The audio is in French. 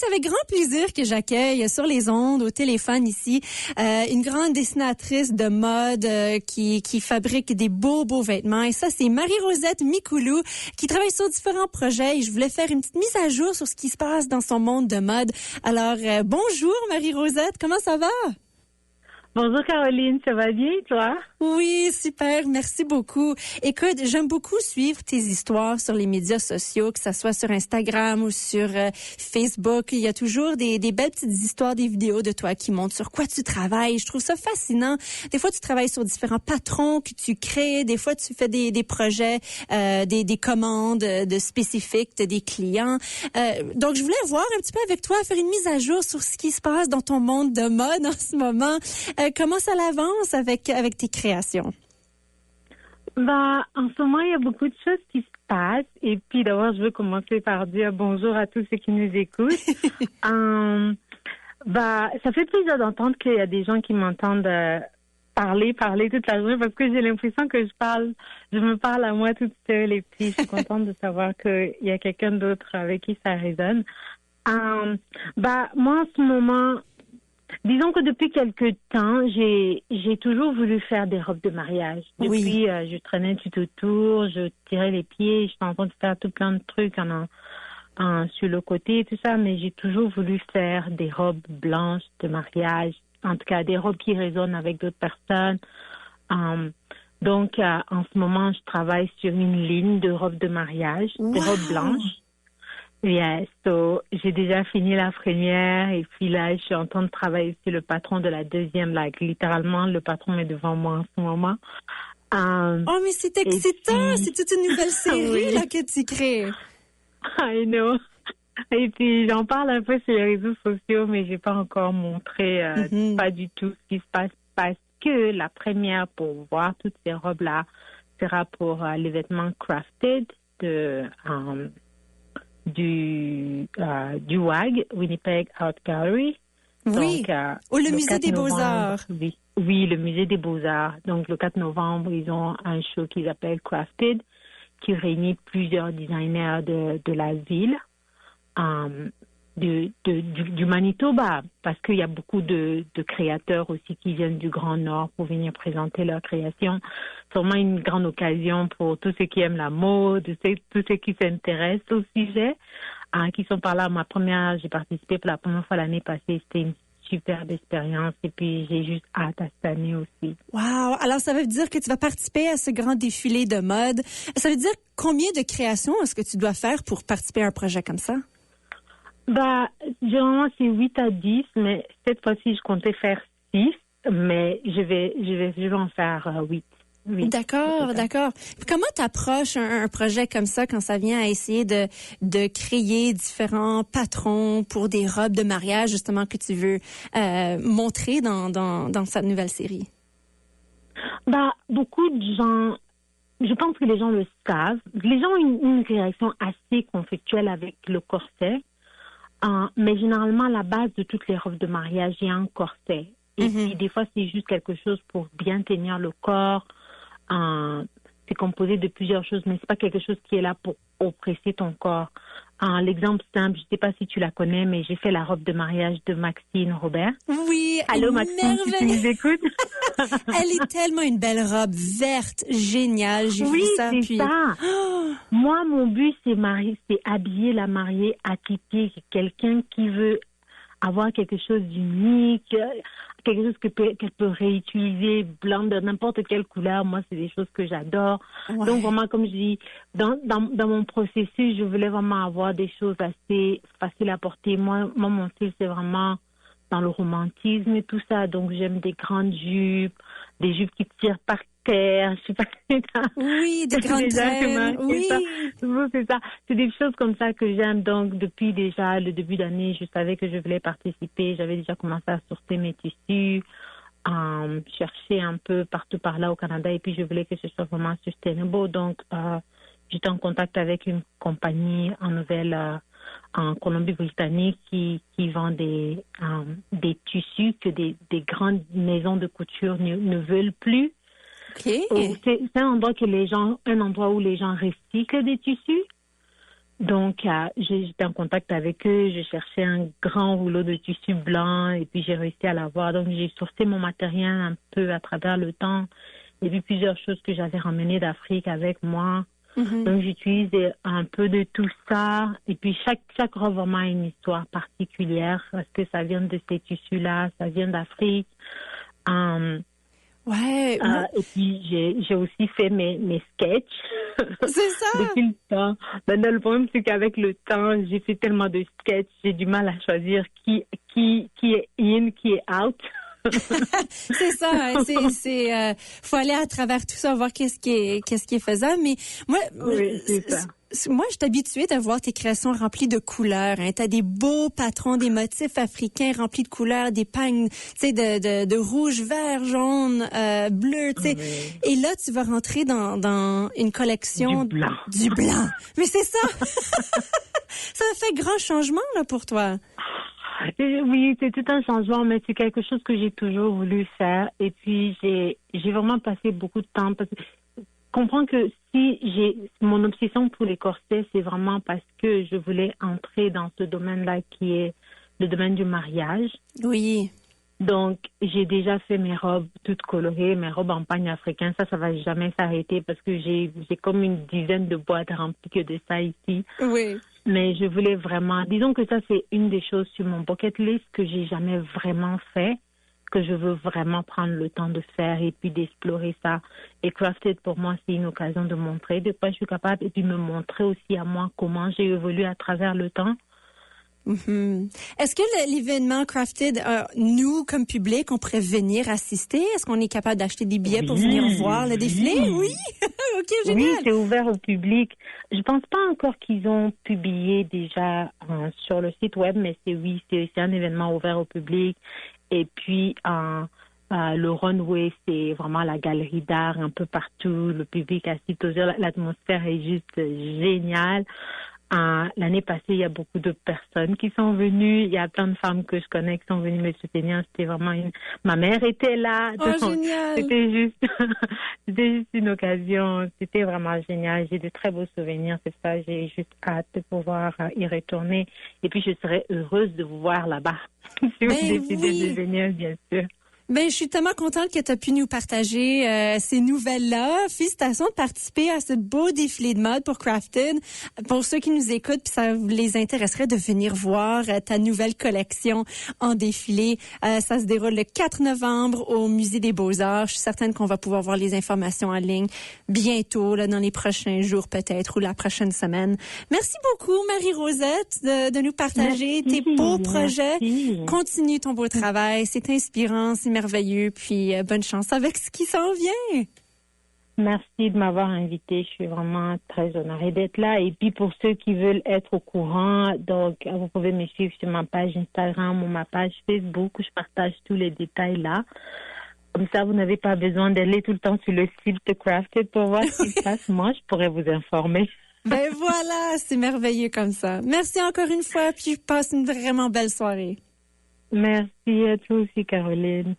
C'est avec grand plaisir que j'accueille sur les ondes, au téléphone ici, une grande dessinatrice de mode qui fabrique des beaux vêtements. Et ça, c'est Marie-Rosette Mikoulou qui travaille sur différents projets. Et je voulais faire une petite mise à jour sur ce qui se passe dans son monde de mode. Alors, bonjour Marie-Rosette, comment ça va? Bonjour Caroline, ça va bien toi? Oui, super, merci beaucoup. Écoute, j'aime beaucoup suivre tes histoires sur les médias sociaux, que ça soit sur Instagram ou sur Facebook. Il y a toujours des belles petites histoires, des vidéos de toi qui montrent sur quoi tu travailles. Je trouve ça fascinant. Des fois, tu travailles sur différents patrons que tu crées. Des fois, tu fais des projets, des commandes de spécifiques de des clients. Donc, je voulais voir un petit peu avec toi, faire une mise à jour sur ce qui se passe dans ton monde de mode en ce moment. Comment ça l'avance avec tes créations? En ce moment, il y a beaucoup de choses qui se passent. Et puis, d'abord, je veux commencer par dire bonjour à tous ceux qui nous écoutent. Ça fait plaisir d'entendre qu'il y a des gens qui m'entendent parler toute la journée parce que j'ai l'impression que je me parle à moi toute seule. Et puis, je suis contente de savoir qu'il y a quelqu'un d'autre avec qui ça résonne. Moi, en ce moment, disons que depuis quelque temps, j'ai toujours voulu faire des robes de mariage. Depuis, je traînais tout autour, je tirais les pieds, je suis en train de faire tout plein de trucs sur le côté et tout ça, mais j'ai toujours voulu faire des robes blanches de mariage, en tout cas des robes qui résonnent avec d'autres personnes. Donc, en ce moment, je travaille sur une ligne de robes de mariage, des robes blanches. Yes, j'ai déjà fini la première et puis là, je suis en train de travailler sur le patron de la deuxième. Littéralement, le patron est devant moi en ce moment. Oh, mais c'est excitant! C'est toute une nouvelle série là que tu crées. I know. Et puis, j'en parle un peu sur les réseaux sociaux, mais j'ai pas encore montré pas du tout ce qui se passe parce que la première pour voir toutes ces robes-là sera pour les vêtements crafted du WAG, Winnipeg Art Gallery. Oui, donc, le musée des Beaux-Arts. Oui, le musée des Beaux-Arts. Donc, le 4 novembre, ils ont un show qu'ils appellent Crafted, qui réunit plusieurs designers de la ville, du Manitoba, parce qu'il y a beaucoup de créateurs aussi qui viennent du Grand Nord pour venir présenter leurs créations. C'est vraiment une grande occasion pour tous ceux qui aiment la mode, tous ceux qui s'intéressent au sujet, qui sont par là. J'ai participé pour la première fois l'année passée, c'était une superbe expérience et puis j'ai juste hâte à cette année aussi. Wow! Alors, ça veut dire que tu vas participer à ce grand défilé de mode. Ça veut dire combien de créations est-ce que tu dois faire pour participer à un projet comme ça? Généralement, c'est 8 à 10, mais cette fois-ci, je comptais faire 6, mais je vais en faire 8. D'accord. Comment t'approches un projet comme ça quand ça vient à essayer de créer différents patrons pour des robes de mariage, justement, que tu veux montrer dans cette nouvelle série? Beaucoup de gens, je pense que les gens le savent. Les gens ont une réaction assez conflictuelle avec le corset. Mais généralement, à la base de toutes les robes de mariage, il y a un corset. Et puis, des fois, c'est juste quelque chose pour bien tenir le corps. C'est composé de plusieurs choses, mais c'est pas quelque chose qui est là pour oppresser ton corps. L'exemple simple, je sais pas si tu la connais, mais j'ai fait la robe de mariage de Maxine Robert. Oui, allô Maxine, si tu nous écoutes. Elle est tellement une belle robe verte, géniale. J'ai vu ça. Oui, c'est ça. Moi, mon but, c'est habiller la mariée atypique, quelqu'un qui veut avoir quelque chose d'unique, quelque chose qu'elle peut réutiliser, blanc de n'importe quelle couleur. Moi, c'est des choses que j'adore. Ouais. Donc, vraiment, comme je dis, dans mon processus, je voulais vraiment avoir des choses assez faciles à porter. Moi, mon style, c'est vraiment dans le romantisme et tout ça. Donc, j'aime des grandes jupes, des jupes qui tirent par terre. Je sais pas. Oui, des grandes traînes. Oui. C'est ça. C'est des choses comme ça que j'aime. Donc, depuis déjà le début d'année, je savais que je voulais participer. J'avais déjà commencé à sourcer mes tissus, chercher un peu partout par là au Canada. Et puis, je voulais que ce soit vraiment sustainable. Donc, j'étais en contact avec une compagnie en Colombie-Britannique qui vend des tissus que des grandes maisons de couture ne veulent plus. Okay. C'est un endroit où les gens recyclent des tissus. Donc, j'étais en contact avec eux, je cherchais un grand rouleau de tissu blanc et puis j'ai réussi à l'avoir. Donc, j'ai sourcé mon matériel un peu à travers le temps. Il y a eu plusieurs choses que j'avais ramenées d'Afrique avec moi. Donc, j'utilise un peu de tout ça. Et puis, chaque robe vraiment a une histoire particulière parce que ça vient de ces tissus-là, ça vient d'Afrique. Ouais. Et puis, j'ai aussi fait mes sketchs. C'est ça. Depuis le temps. Maintenant, le problème, c'est qu'avec le temps, j'ai fait tellement de sketchs, j'ai du mal à choisir qui est in, qui est out. C'est ça, hein, faut aller à travers tout ça, voir qu'est-ce qui est faisable. Mais moi, oui, c'est ça. Moi, je suis habituée de voir tes créations remplies de couleurs. Hein. Tu as des beaux patrons, des motifs africains remplis de couleurs, des pagnes, tu sais, de rouge, vert, jaune, bleu, tu sais. Oui. Et là, tu vas rentrer dans une collection du blanc. Du blanc. Mais c'est ça. Ça a fait grand changement là pour toi. Oui, c'est tout un changement, mais c'est quelque chose que j'ai toujours voulu faire. Et puis, j'ai vraiment passé beaucoup de temps parce que comprends que mon obsession pour les corsets, c'est vraiment parce que je voulais entrer dans ce domaine-là qui est le domaine du mariage. Oui. Donc, j'ai déjà fait mes robes toutes colorées, mes robes en pagne africain. Ça va jamais s'arrêter parce que j'ai comme une dizaine de boîtes remplies que de ça ici. Oui. Mais je voulais vraiment, disons que ça, c'est une des choses sur mon bucket list que j'ai jamais vraiment fait, que je veux vraiment prendre le temps de faire et puis d'explorer ça. Et Crafted, pour moi, c'est une occasion de montrer de quoi je suis capable et puis me montrer aussi à moi comment j'ai évolué à travers le temps. Mm-hmm. Est-ce que l'événement Crafted, nous, comme public, on pourrait venir assister? Est-ce qu'on est capable d'acheter des billets pour venir voir le défilé? Oui! OK, génial! Oui, c'est ouvert au public. Je pense pas encore qu'ils ont publié déjà sur le site web, mais c'est un événement ouvert au public. Et puis, le runway, c'est vraiment la galerie d'art un peu partout. Le public assis aux heures. L'atmosphère est juste géniale. L'année passée, il y a beaucoup de personnes qui sont venues. Il y a plein de femmes que je connais qui sont venues me soutenir. C'était vraiment ma mère était là. Oh, Donc, génial! c'était juste une occasion. C'était vraiment génial. J'ai de très beaux souvenirs. C'est ça. J'ai juste hâte de pouvoir y retourner. Et puis, je serais heureuse de vous voir là-bas. Si vous décidez de venir, bien sûr. Ben, je suis tellement contente que tu as pu nous partager ces nouvelles-là. Félicitations de participer à ce beau défilé de mode pour Crafted. Pour ceux qui nous écoutent, puis ça les intéresserait de venir voir ta nouvelle collection en défilé. Ça se déroule le 4 novembre au Musée des Beaux-Arts. Je suis certaine qu'on va pouvoir voir les informations en ligne bientôt, là, dans les prochains jours peut-être ou la prochaine semaine. Merci beaucoup, Marie-Rosette, de nous partager tes beaux projets. Continue ton beau travail. C'est inspirant, c'est merveilleux, puis bonne chance avec ce qui s'en vient. Merci de m'avoir invitée. Je suis vraiment très honorée d'être là. Et puis, pour ceux qui veulent être au courant, donc, vous pouvez me suivre sur ma page Instagram ou ma page Facebook où je partage tous les détails là. Comme ça, vous n'avez pas besoin d'aller tout le temps sur le site de Crafted pour voir ce qui se passe. Moi, je pourrais vous informer. Ben voilà, c'est merveilleux comme ça. Merci encore une fois, puis passe une vraiment belle soirée. Merci à toi aussi, Caroline.